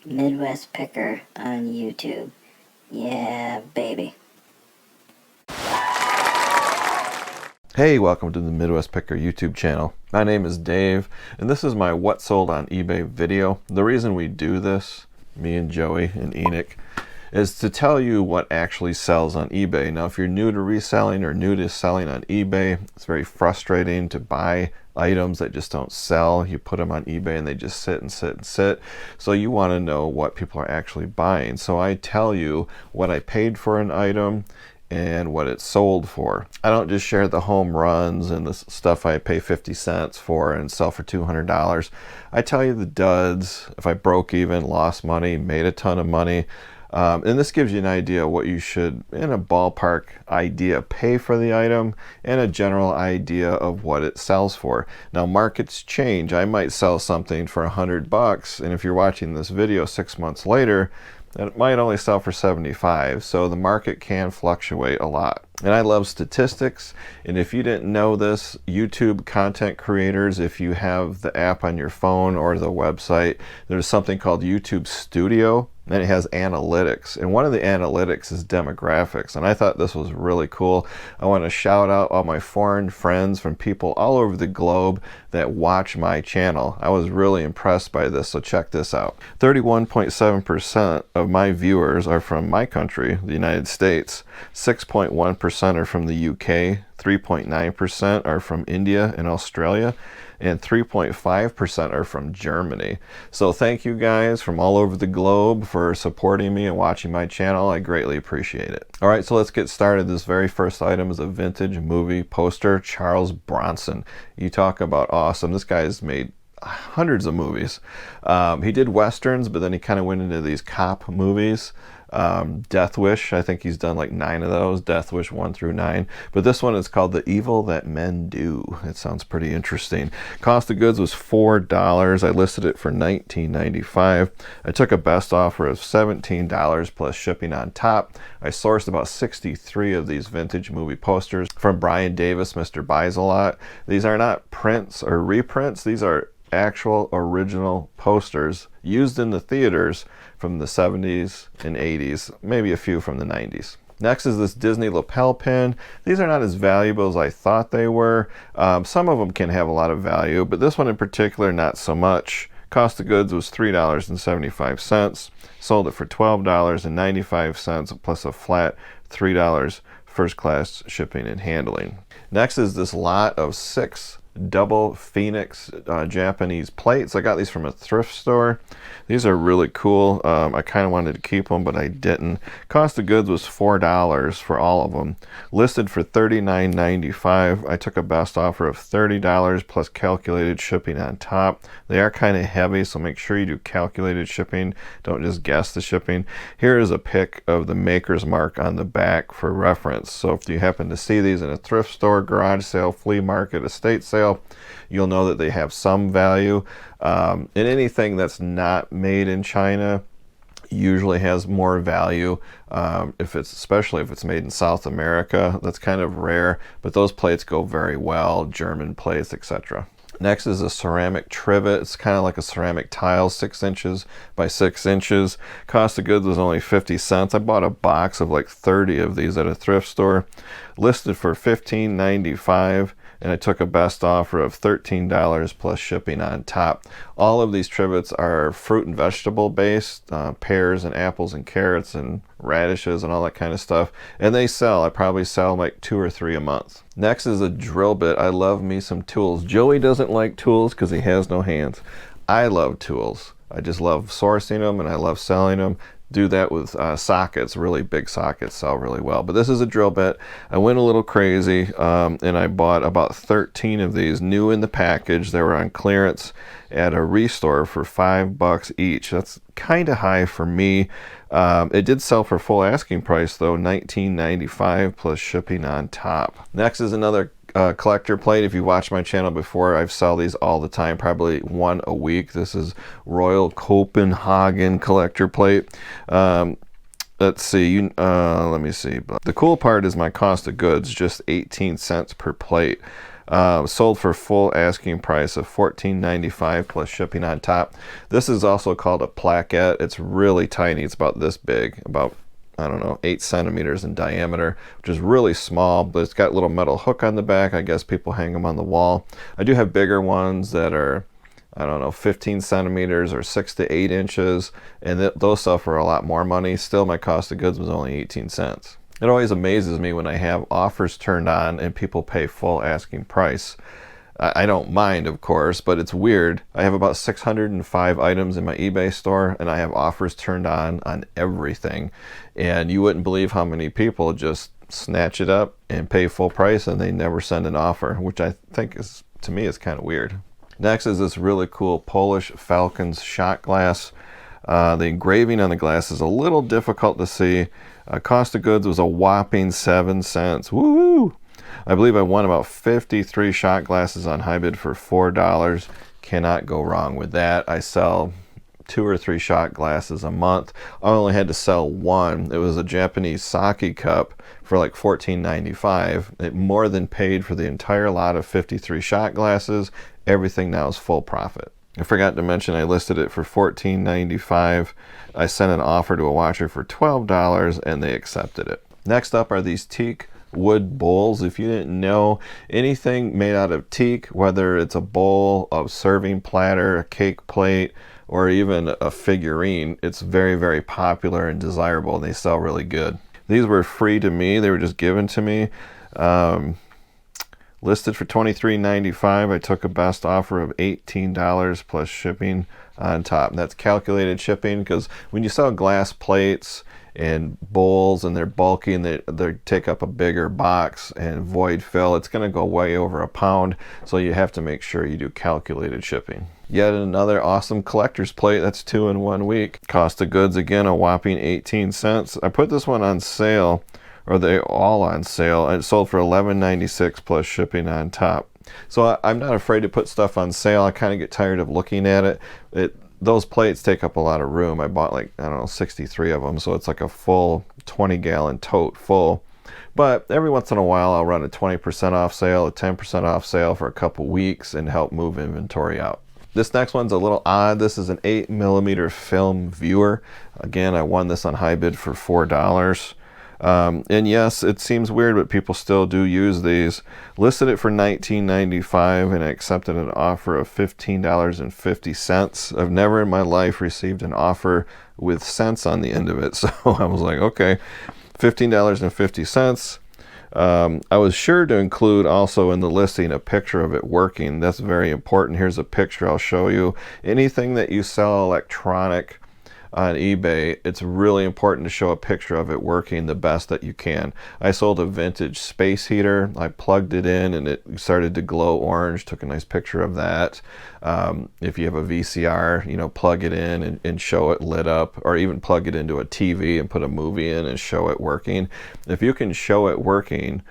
Midwest Picker on YouTube. Yeah, baby. Hey, welcome to the Midwest Picker YouTube channel. My name is Dave, and this is my What Sold on eBay video. The reason we do this, me and Joey and Enoch, is to tell you what actually sells on eBay. Now, if you're new to reselling or new to selling on eBay, it's very frustrating to buy items that just don't sell. You put them on eBay and they just sit and sit and sit. So you want to know what people are actually buying. So I tell you what I paid for an item and what it's sold for. I don't just share the home runs and the stuff I pay 50 cents for and sell for $200. I tell you the duds, if I broke even, lost money, made a ton of money. And this gives you an idea of what you should, in a ballpark idea, pay for the item and a general idea of what it sells for. Now, markets change. I might sell something for $100, and if you're watching this video 6 months later, it might only sell for 75. So the market can fluctuate a lot. And I love statistics. And if you didn't know this, YouTube content creators, if you have the app on your phone or the website, there's something called YouTube Studio, and it has analytics. And one of the analytics is demographics. And I thought this was really cool. I want to shout out all my foreign friends from people all over the globe that watch my channel. I was really impressed by this, so check this out. 31.7% of my viewers are from my country, the United States. 6.1% are from the UK, 3.9% are from India and Australia, and 3.5% are from Germany. So thank you guys from all over the globe for supporting me and watching my channel. I greatly appreciate it. All right, so let's get started. This very first item is a vintage movie poster, Charles Bronson. You talk about awesome. This guy has made hundreds of movies. He did westerns, but then he kind of went into these cop movies. Death Wish, I think he's done like 9 of those, Death Wish 1 through 9, but this one is called The Evil That Men Do. It sounds pretty interesting. Cost of goods was $4. I listed it for $19.95. I took a best offer of $17 plus shipping on top. I sourced about 63 of these vintage movie posters from Brian Davis, Mr. Buys a Lot. These are not prints or reprints. These are actual original posters used in the theaters from the 70s and 80s, maybe a few from the 90s. Next is this Disney lapel pin. These are not as valuable as I thought they were. Some of them can have a lot of value, but this one in particular, not so much. Cost of goods was $3.75. Sold it for $12.95 plus a flat $3 first class shipping and handling. Next is this lot of 6 double Phoenix Japanese plates. I got these from a thrift store. These are really cool. I kind of wanted to keep them, but I didn't. Cost of goods was $4 for all of them. Listed for $39.95. I took a best offer of $30 plus calculated shipping on top. They are kind of heavy, so make sure you do calculated shipping. Don't just guess the shipping. Here is a pic of the maker's mark on the back for reference. So if you happen to see these in a thrift store, garage sale, flea market, estate sale, you'll know that they have some value. And anything that's not made in China usually has more value, especially if it's made in South America. That's kind of rare, but those plates go very well, German plates, etc. Next is a ceramic trivet. It's kind of like a ceramic tile, 6 inches by 6 inches. Cost of goods was only 50 cents. I bought a box of like 30 of these at a thrift store. Listed for $15.95. And I took a best offer of $13 plus shipping on top. All of these trivets are fruit and vegetable based, pears and apples and carrots and radishes and all that kind of stuff. And they sell. I probably sell like 2 or 3 a month. Next is a drill bit. I love me some tools. Joey doesn't like tools because he has no hands. I love tools. I just love sourcing them and I love selling them. Do that with sockets. Really big sockets sell really well, but this is a drill bit. I went a little crazy and I bought about 13 of these new in the package. They were on clearance at a restore for $5 each. That's kind of high for me. It did sell for full asking price though, $19.95 plus shipping on top. Next is another collector plate. If you watch my channel before, I've sell these all the time, probably 1 a week. This is Royal Copenhagen collector plate. Let's see, let me see. The cool part is my cost of goods, just 18 cents per plate. Sold for full asking price of $14.95 plus shipping on top. This is also called a plaquette. It's really tiny. It's about this big, about, I don't know, 8 centimeters in diameter, which is really small, but it's got a little metal hook on the back. I guess people hang them on the wall. I do have bigger ones that are, I don't know, 15 centimeters or 6 to 8 inches, and those sell for a lot more money. Still, my cost of goods was only 18 cents. It always amazes me when I have offers turned on and people pay full asking price. I don't mind, of course, but it's weird. I have about 605 items in my eBay store, and I have offers turned on everything. And you wouldn't believe how many people just snatch it up and pay full price, and they never send an offer, which I think is, to me, is kind of weird. Next is this really cool Polish Falcons shot glass. The engraving on the glass is a little difficult to see. Cost of goods was a whopping 7 cents. Woo! I believe I won about 53 shot glasses on HiBid for $4. Cannot go wrong with that. I sell 2 or 3 shot glasses a month. I only had to sell one. It was a Japanese sake cup for like $14.95. It more than paid for the entire lot of 53 shot glasses. Everything now is full profit. I forgot to mention I listed it for $14.95. I sent an offer to a watcher for $12 and they accepted it. Next up are these teak wood bowls. If you didn't know, anything made out of teak, whether it's a bowl, a serving platter, a cake plate, or even a figurine, it's very, very popular and desirable, and they sell really good. These were free to me. They were just given to me. Listed for $23.95. I took a best offer of $18 plus shipping on top. And that's calculated shipping, because when you sell glass plates and bowls and they're bulky and they take up a bigger box and void fill, it's going to go way over a pound. So you have to make sure you do calculated shipping. Yet another awesome collector's plate. That's 2 in 1 week. Cost of goods, again, a whopping 18 cents. I put this one on sale, or they all on sale. It sold for $11.96 plus shipping on top. So I'm not afraid to put stuff on sale. I kind of get tired of looking at it. Those plates take up a lot of room. I bought like, I don't know, 63 of them. So it's like a full 20-gallon tote full. But every once in a while, I'll run a 20% off sale, a 10% off sale for a couple weeks and help move inventory out. This next one's a little odd. This is an 8mm film viewer. Again, I won this on HiBid for $4. And yes, it seems weird, but people still do use these. Listed it for $19.95 and I accepted an offer of $15.50. I've never in my life received an offer with cents on the end of it. So I was like, okay, $15.50. I was sure to include also in the listing a picture of it working. That's very important. Here's a picture I'll show you. Anything that you sell electronic on eBay, it's really important to show a picture of it working the best that you can. I sold a vintage space heater. I plugged it in and it started to glow orange. Took a nice picture of that. If you have a VCR, plug it in and show it lit up, or even plug it into a TV and put a movie in and show it working. If you can show it working,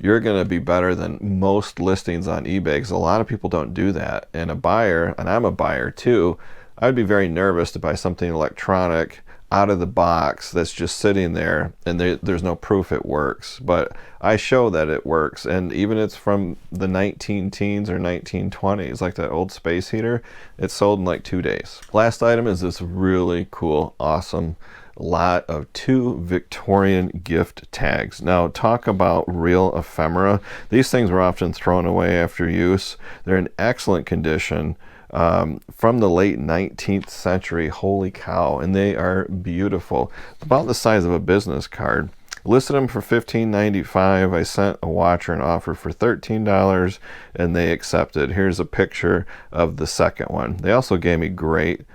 you're going to be better than most listings on eBay, because a lot of people don't do that. And a buyer, and I'm a buyer too, I'd be very nervous to buy something electronic out of the box that's just sitting there and there's no proof it works. But I show that it works, and even it's from the 19-teens or 1920s, like that old space heater, it's sold in like 2 days. Last item is this really cool, awesome lot of 2 Victorian gift tags. Now, talk about real ephemera. These things were often thrown away after use. They're in excellent condition. From the late 19th century. Holy cow, and they are beautiful. About the size of a business card. Listed them for $15.95. I sent a watcher an offer for $13 and they accepted. Here's a picture of the second one. They also gave me great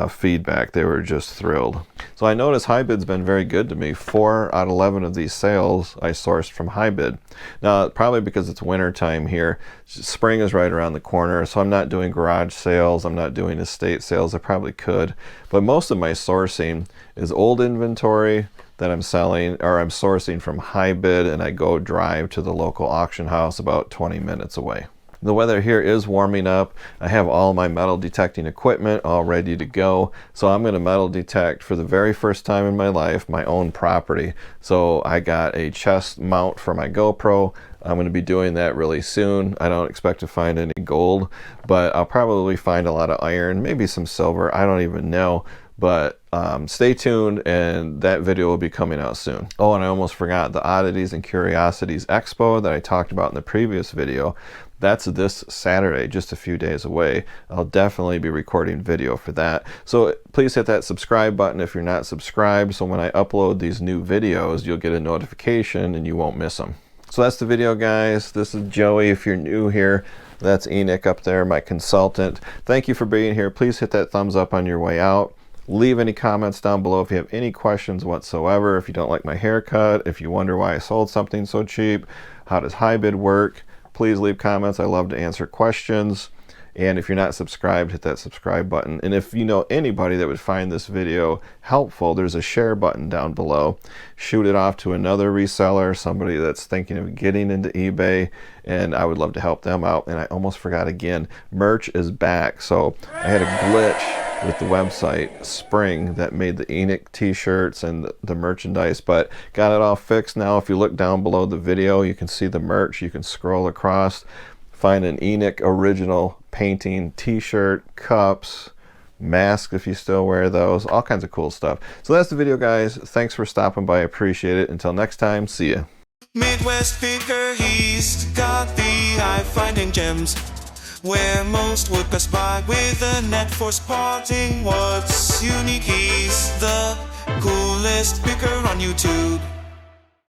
feedback. They were just thrilled. So I noticed HiBid's been very good to me. 4 out of 11 of these sales I sourced from HiBid. Now, probably because it's winter time here. Spring is right around the corner, so I'm not doing garage sales. I'm not doing estate sales. I probably could. But most of my sourcing is old inventory that I'm selling, or I'm sourcing from HiBid, and I go drive to the local auction house about 20 minutes away. The weather here is warming up. I have all my metal detecting equipment all ready to go. So I'm going to metal detect for the very first time in my life my own property. So I got a chest mount for my GoPro. I'm going to be doing that really soon. I don't expect to find any gold, but I'll probably find a lot of iron, maybe some silver. I don't even know, but stay tuned, and that video will be coming out soon. Oh, and I almost forgot, the Oddities and Curiosities Expo that I talked about in the previous video, that's this Saturday, just a few days away. I'll definitely be recording video for that. So please hit that subscribe button if you're not subscribed, so when I upload these new videos, you'll get a notification and you won't miss them. So that's the video, guys. This is Joey. If you're new here, that's Enoch up there, my consultant. Thank you for being here. Please hit that thumbs up on your way out. Leave any comments down below if you have any questions whatsoever. If you don't like my haircut, if you wonder why I sold something so cheap, how does HiBid work, please leave comments. I love to answer questions. And if you're not subscribed, hit that subscribe button. And if you know anybody that would find this video helpful, there's a share button down below. Shoot it off to another reseller, somebody that's thinking of getting into eBay, and I would love to help them out. And I almost forgot again, merch is back. So I had a glitch with the website Spring that made the Enoch t-shirts and the merchandise, but got it all fixed now. If you look down below the video, you can see the merch. You can scroll across, find an Enoch original painting, t-shirt, cups, mask if you still wear those, all kinds of cool stuff. So that's the video, guys. Thanks for stopping by. I appreciate it. Until next time, see ya. Midwest picker, he's got the eye finding gems, where most would pass by with a net for spotting what's unique. He's the coolest picker on YouTube.